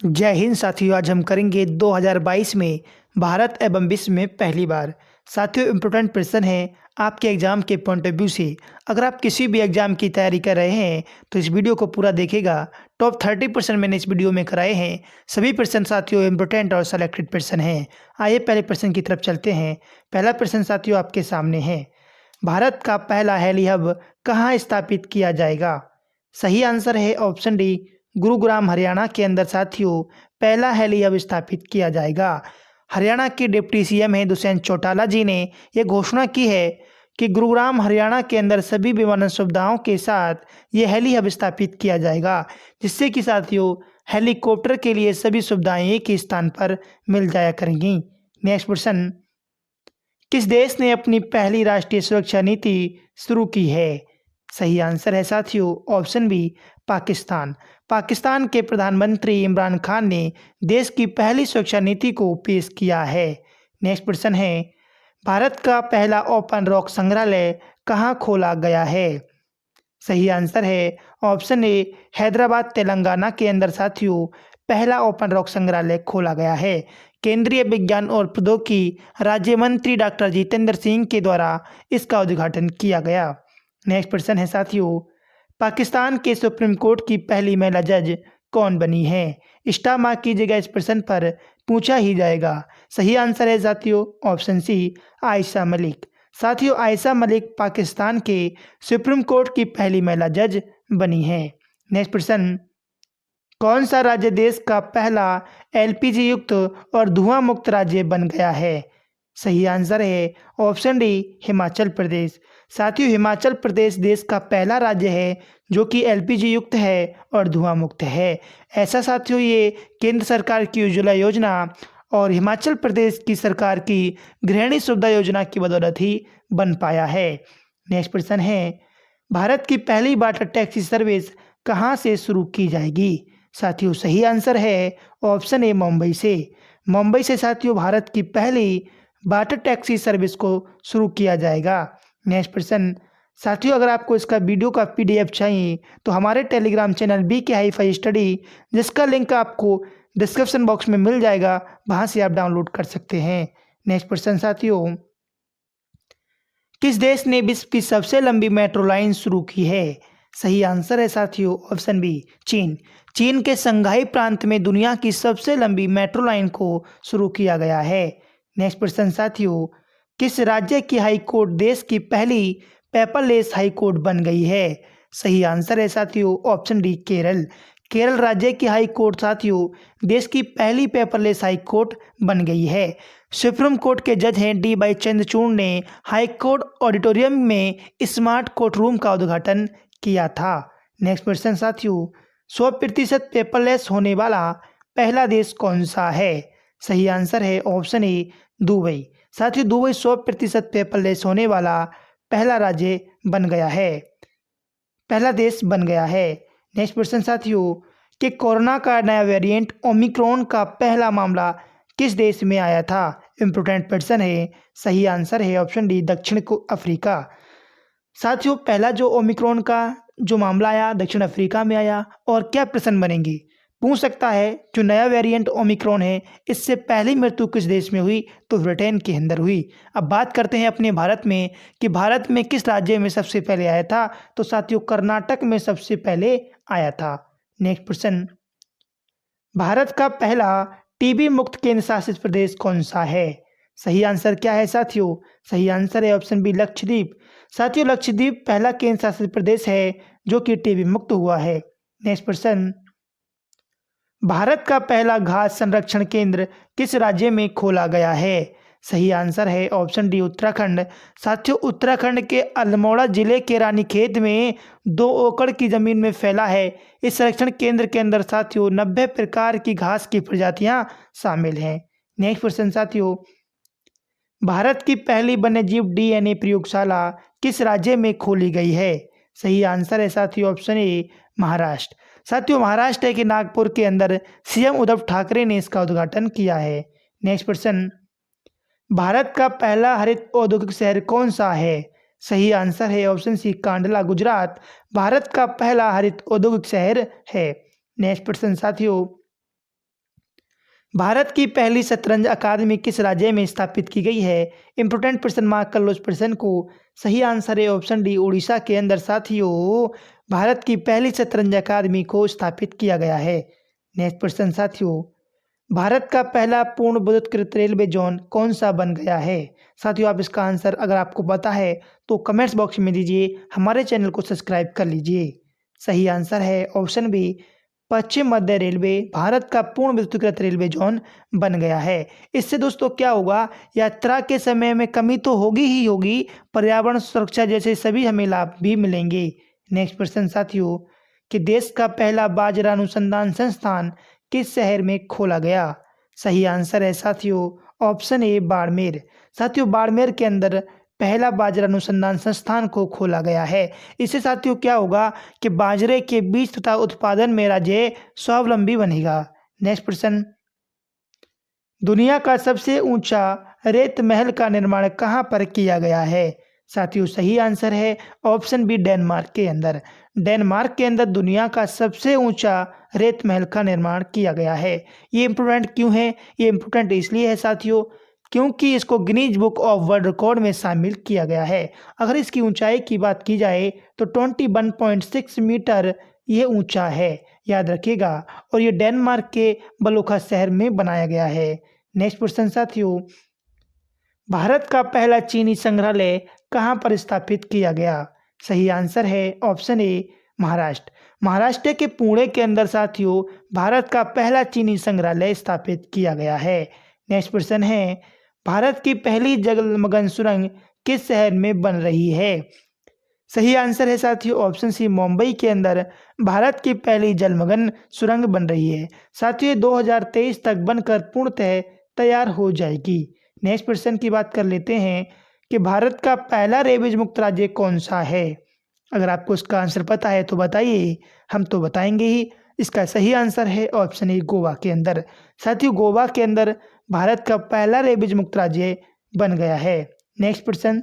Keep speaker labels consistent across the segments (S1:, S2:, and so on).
S1: जय हिंद साथियों। आज हम करेंगे 2022 में भारत एवं विश्व में पहली बार। साथियों, इम्पोर्टेंट प्रश्न है आपके एग्जाम के पॉइंट ऑफ व्यू से। अगर आप किसी भी एग्जाम की तैयारी कर रहे हैं तो इस वीडियो को पूरा देखेगा। टॉप 30% मैंने इस वीडियो में कराए हैं। सभी प्रश्न साथियों इम्पोर्टेंट और सेलेक्टेड प्रश्न हैं। आइए पहले प्रश्न की तरफ चलते हैं। पहला प्रश्न साथियों आपके सामने है, भारत का पहला हेली हब कहाँ स्थापित किया जाएगा? सही आंसर है ऑप्शन डी, गुरुग्राम हरियाणा के अंदर साथियों पहला हेली हब स्थापित किया जाएगा। हरियाणा के डिप्टी सीएम हैं दुष्यंत चौटाला जी ने यह घोषणा की है कि गुरुग्राम हरियाणा के अंदर सभी विमानन सुविधाओं के साथ ये हेली हब स्थापित किया जाएगा, जिससे कि साथियों हेलीकॉप्टर के लिए सभी सुविधाएं एक ही स्थान पर मिल जाया करेंगी। नेक्स्ट क्वेश्चन, किस देश ने अपनी पहली राष्ट्रीय सुरक्षा नीति शुरू की है? सही आंसर है साथियों ऑप्शन बी, पाकिस्तान। पाकिस्तान के प्रधानमंत्री इमरान खान ने देश की पहली सुरक्षा नीति को पेश किया है। नेक्स्ट प्रश्न है, भारत का पहला ओपन रॉक संग्रहालय कहाँ खोला गया है? सही आंसर है ऑप्शन ए, हैदराबाद तेलंगाना के अंदर साथियों पहला ओपन रॉक संग्रहालय खोला गया है। केंद्रीय विज्ञान और प्रौद्योगिकी राज्य मंत्री डॉक्टर जितेंद्र सिंह के द्वारा इसका उद्घाटन किया गया। नेक्स्ट प्रश्न है साथियों, पाकिस्तान के सुप्रीम कोर्ट की पहली महिला जज कौन बनी है? स्टार मार्क कीजिएगा, इस प्रश्न पर पूछा ही जाएगा। सही आंसर है साथियों ऑप्शन सी, आयशा मलिक। साथियों आयशा मलिक पाकिस्तान के सुप्रीम कोर्ट की पहली महिला जज बनी है। नेक्स्ट प्रश्न, कौन सा राज्य देश का पहला एलपीजी युक्त और धुआं मुक्त राज्य बन गया है? सही आंसर है ऑप्शन डी, हिमाचल प्रदेश। साथियों हिमाचल प्रदेश देश का पहला राज्य है जो कि एलपीजी युक्त है और धुआं मुक्त है। ऐसा साथियों ये केंद्र सरकार की उज्ज्वला योजना और हिमाचल प्रदेश की सरकार की गृहिणी सुविधा योजना की बदौलत ही बन पाया है। नेक्स्ट प्रश्न है, भारत की पहली वाटर टैक्सी सर्विस कहाँ से शुरू की जाएगी? साथियों सही आंसर है ऑप्शन ए, मुंबई से। मुंबई से साथियों भारत की पहली वाटर टैक्सी सर्विस को शुरू किया जाएगा। नेक्स्ट प्रश्न, साथियों अगर आपको इसका वीडियो का पीडीएफ चाहिए तो हमारे telegram channel BK hi fi study, जिसका लिंक आपको डिस्क्रिप्शन बॉक्स में मिल जाएगा, वहां से आप डाउनलोड कर सकते हैं। नेक्स्ट प्रश्न साथियों, किस देश ने विश्व की सबसे लंबी मेट्रो लाइन शुरू की है? सही आंसर है साथियों ऑप्शन बी, चीन। चीन के संघाई प्रांत में दुनिया की सबसे लंबी मेट्रो लाइन को शुरू किया गया है। नेक्स्ट प्रश्न साथियों, किस राज्य की हाई कोर्ट देश की पहली पेपरलेस हाई कोर्ट बन गई है? सही आंसर है साथियों ऑप्शन डी, केरल। केरल राज्य की हाई कोर्ट साथियों देश की पहली पेपरलेस हाई कोर्ट बन गई है। सुप्रीम कोर्ट के जज हैं D. चंद्रचूड़ ने हाई कोर्ट ऑडिटोरियम में स्मार्ट कोर्ट रूम का उद्घाटन किया था। नेक्स्ट क्वेश्चन साथियों, 100% पेपरलेस होने वाला पहला देश कौन सा है? सही आंसर है ऑप्शन ए, दुबई। साथियों दुबई 100% पेपरलेस होने वाला पहला राज्य बन गया है, पहला देश बन गया है। नेक्स्ट क्वेश्चन साथियों, कि कोरोना का नया वेरिएंट ओमिक्रॉन का पहला मामला किस देश में आया था? इम्पोर्टेंट प्रश्न है। सही आंसर है ऑप्शन डी, दक्षिण अफ्रीका। साथियों पहला जो ओमिक्रॉन का जो मामला आया दक्षिण अफ्रीका में आया। और क्या प्रश्न बनेंगे, पूछ सकता है जो नया वेरिएंट ओमिक्रॉन है इससे पहली मृत्यु किस देश में हुई? तो ब्रिटेन के अंदर हुई। अब बात करते हैं अपने भारत में कि भारत में किस राज्य में सबसे पहले आया था? तो साथियों कर्नाटक में सबसे पहले आया था। नेक्स्ट प्रश्न, भारत का पहला टीबी मुक्त केंद्र शासित प्रदेश कौन सा है? सही आंसर क्या है साथियों? सही आंसर है ऑप्शन बी, लक्षद्वीप। साथियों लक्षद्वीप पहला केंद्र शासित प्रदेश है जो कि टीबी मुक्त हुआ है। नेक्स्ट प्रश्न, भारत का पहला घास संरक्षण केंद्र किस राज्य में खोला गया है? सही आंसर है ऑप्शन डी, उत्तराखंड। साथियों उत्तराखंड के अल्मोड़ा जिले के रानीखेत में 2 एकड़ की जमीन में फैला है। इस संरक्षण केंद्र के अंदर साथियों 90 प्रकार की घास की प्रजातियां शामिल हैं। नेक्स्ट क्वेश्चन साथियों, भारत की पहली वन्यजीव DNA प्रयोगशाला किस राज्य में खोली गई है? सही आंसर है साथियों ऑप्शन ए, महाराष्ट्र। साथियों महाराष्ट्र के नागपुर के अंदर सीएम उद्धव ठाकरे ने इसका उद्घाटन किया है। नेक्स्ट प्रश्न, भारत का पहला हरित औद्योगिक शहर कौन सा है? सही आंसर है ऑप्शन सी, कांडला, गुजरात भारत का पहला हरित औद्योगिक शहर है। नेक्स्ट प्रश्न साथियों, भारत की पहली शतरंज अकादमी किस राज्य में स्थापित की गई है? इंपोर्टेंट प्रश्न, मार्क कर लो इस प्रश्न को। सही आंसर है ऑप्शन डी, उड़ीसा के अंदर। साथियों, भारत की पहली शतरंज अकादमी को स्थापित किया गया है। नेक्स्ट प्रश्न साथियों, भारत का पहला पूर्ण विद्युतीकृत रेलवे जोन कौन सा बन गया है? साथियों, आप इसका आंसर अगर आपको पता है तो कमेंट्स बॉक्स में दीजिए, हमारे चैनल को सब्सक्राइब कर लीजिए। सही आंसर है ऑप्शन बी, पश्चिम मध्य रेलवे भारत का पूर्ण विद्युतीकृत रेलवे जोन बन गया है। इससे दोस्तों क्या होगा, यात्रा के समय में कमी तो होगी ही होगी, पर्यावरण सुरक्षा जैसे सभी हमें लाभ भी मिलेंगे। नेक्स्ट प्रश्न साथियों, कि देश का पहला बाजरा अनुसंधान संस्थान किस शहर में खोला गया? सही आंसर है साथियों ऑप्शन ए, बाड़मेर। साथियों, बाड़मेर के अंदर पहला बाजरा अनुसंधान संस्थान को खोला गया है। इससे साथियों क्या होगा कि बाजरे के बीज तथा उत्पादन में राज्य स्वावलंबी बनेगा। नेक्स्ट प्रश्न, दुनिया का सबसे ऊंचा रेत महल का निर्माण कहाँ पर किया गया है? साथियों, सही आंसर है ऑप्शन बी, डेनमार्क के अंदर। डेनमार्क के अंदर दुनिया का सबसे ऊंचा रेत महल का निर्माण किया गया है। ये इम्पोर्टेंट क्यों है? ये इम्पोर्टेंट इसलिए है साथियों क्योंकि इसको Guinness book of world record में शामिल किया गया है। अगर इसकी ऊंचाई की बात की जाए तो 21.6 मीटर ये ऊंचा है, याद रखिएगा। और ये डेनमार्क के बलोखा शहर में बनाया गया है। नेक्स्ट क्वेश्चन साथियों, भारत का पहला चीनी संग्रहालय कहाँ पर स्थापित किया गया? सही आंसर है ऑप्शन ए, महाराष्ट्र। महाराष्ट्र के पुणे के अंदर साथियों भारत का पहला चीनी संग्रहालय स्थापित किया गया है। नेक्स्ट क्वेश्चन है, भारत की पहली जलमग्न सुरंग किस शहर में बन रही है? सही आंसर है साथियों ऑप्शन सी, मुंबई के अंदर भारत की पहली जलमग्न सुरंग बन रही है। साथियों, 2023 तक बनकर पूर्णतः तैयार हो जाएगी। नेक्स्ट प्रश्न की बात कर लेते हैं कि भारत का पहला रेबीज मुक्त राज्य कौन सा है? अगर आपको इसका आंसर पता है तो बताइए, हम तो बताएंगे ही। इसका सही आंसर है ऑप्शन ए, गोवा के अंदर। साथियों, गोवा के अंदर भारत का पहला रेबीज मुक्त राज्य बन गया है। नेक्स्ट प्रश्न,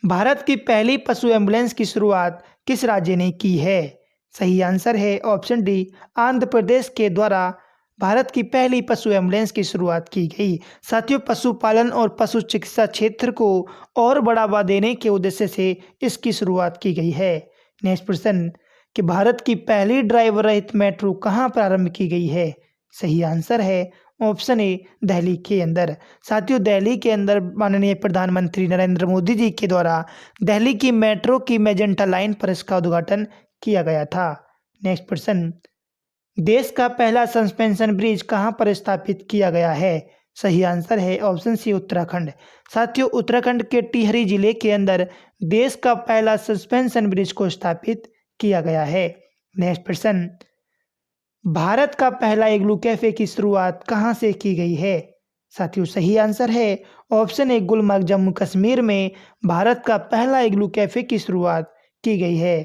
S1: भारत की पहली पशु एम्बुलेंस की शुरुआत किस राज्य ने की है? सही आंसर है ऑप्शन डी, आंध्र प्रदेश के द्वारा भारत की पहली पशु एम्बुलेंस की शुरुआत की गई। साथियों, पशुपालन और पशु चिकित्सा क्षेत्र को और बढ़ावा देने के उद्देश्य से इसकी शुरुआत की गई है। नेक्स्ट प्रश्न, कि भारत की पहली ड्राइवर रहित मेट्रो कहाँ प्रारंभ की गई है? सही आंसर है ऑप्शन ए, दिल्ली के अंदर। साथियों, दिल्ली के अंदर माननीय प्रधानमंत्री नरेंद्र मोदी जी के द्वारा दिल्ली की मेट्रो की मेजेंटा लाइन पर इसका उद्घाटन किया गया था। नेक्स्ट प्रश्न, देश का पहला सस्पेंशन ब्रिज कहाँ पर स्थापित किया गया है? सही आंसर है ऑप्शन सी, उत्तराखंड। साथियों, उत्तराखंड के टिहरी जिले के अंदर देश का पहला सस्पेंशन ब्रिज को स्थापित किया गया है। नेक्स्ट प्रश्न, भारत का पहला इग्लू कैफे की शुरुआत कहाँ से की गई है? साथियों, सही आंसर है ऑप्शन ए, गुलमर्ग जम्मू कश्मीर में भारत का पहला इग्लू कैफे की शुरुआत की गई है।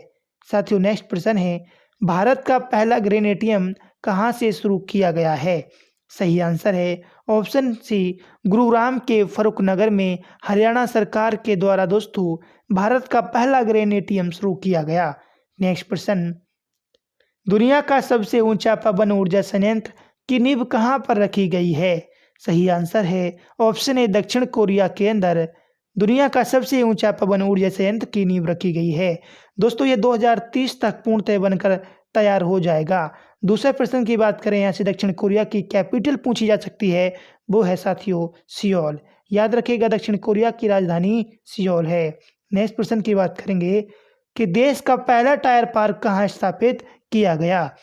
S1: साथियों, नेक्स्ट प्रश्न है, भारत का पहला ग्रेन एटीएम कहाँ से शुरू किया गया है? सही आंसर है ऑप्शन सी, गुरुग्राम के फरुख नगर में हरियाणा सरकार के द्वारा दोस्तों भारत का पहला ग्रेन एटीएम शुरू किया गया। नेक्स्ट प्रश्न, दुनिया का सबसे ऊंचा पवन ऊर्जा संयंत्र की नींव कहाँ पर रखी गई है? सही आंसर है ऑप्शन ए, दक्षिण कोरिया के अंदर दुनिया का सबसे ऊंचा पवन ऊर्जा संयंत्र की नींव रखी गई है। दोस्तों, ये 2030 तक पूर्णतः बनकर तैयार हो जाएगा। दूसरे प्रश्न की बात करें, यहाँ से दक्षिण कोरिया की कैपिटल पूछी जा सकती है, वो है साथियों सियोल। याद रखिएगा, दक्षिण कोरिया की राजधानी सियोल है। नेक्स्ट प्रश्न की बात करेंगे कि देश का पहला टायर पार्क कहाँ स्थापित किया गया?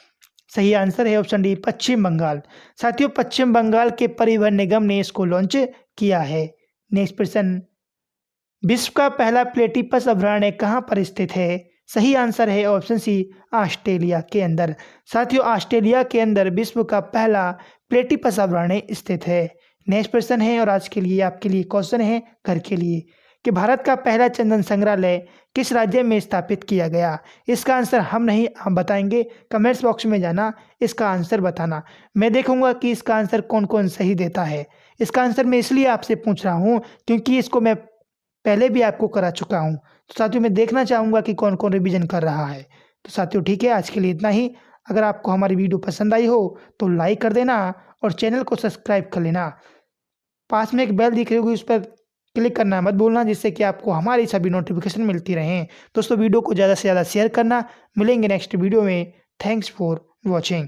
S1: सही आंसर है ऑप्शन डी, पश्चिम बंगाल। साथियों, पश्चिम बंगाल के परिवहन निगम ने इसको लॉन्च किया है। नेक्स्ट प्रश्न, विश्व का पहला प्लेटिपस अभयारण्य कहाँ पर स्थित है? सही आंसर है ऑप्शन सी, ऑस्ट्रेलिया के अंदर। साथियों, ऑस्ट्रेलिया के अंदर विश्व का पहला प्लेटिपस अभयारण्य स्थित है। नेक्स्ट प्रश्न है, और आज के लिए आपके लिए क्वेश्चन है घर के लिए, कि भारत का पहला चंदन संग्रहालय किस राज्य में स्थापित किया गया? इसका आंसर हम बताएंगे, कमेंट्स बॉक्स में जाना, इसका आंसर बताना। मैं देखूंगा कि इसका आंसर कौन कौन सही देता है। इसका आंसर मैं इसलिए आपसे पूछ रहा हूँ क्योंकि इसको मैं पहले भी आपको करा चुका हूँ। तो साथियों, मैं देखना चाहूँगा कि कौन कौन रिवीजन कर रहा है। तो साथियों, ठीक है, आज के लिए इतना ही। अगर आपको हमारी वीडियो पसंद आई हो तो लाइक कर देना और चैनल को सब्सक्राइब कर लेना। पास में एक बेल दिख रही होगी, उस पर क्लिक करना मत भूलना, जिससे कि आपको हमारी सभी नोटिफिकेशन मिलती रहें। दोस्तों वीडियो को ज़्यादा से ज़्यादा शेयर करना। मिलेंगे नेक्स्ट वीडियो में। Thanks for watching.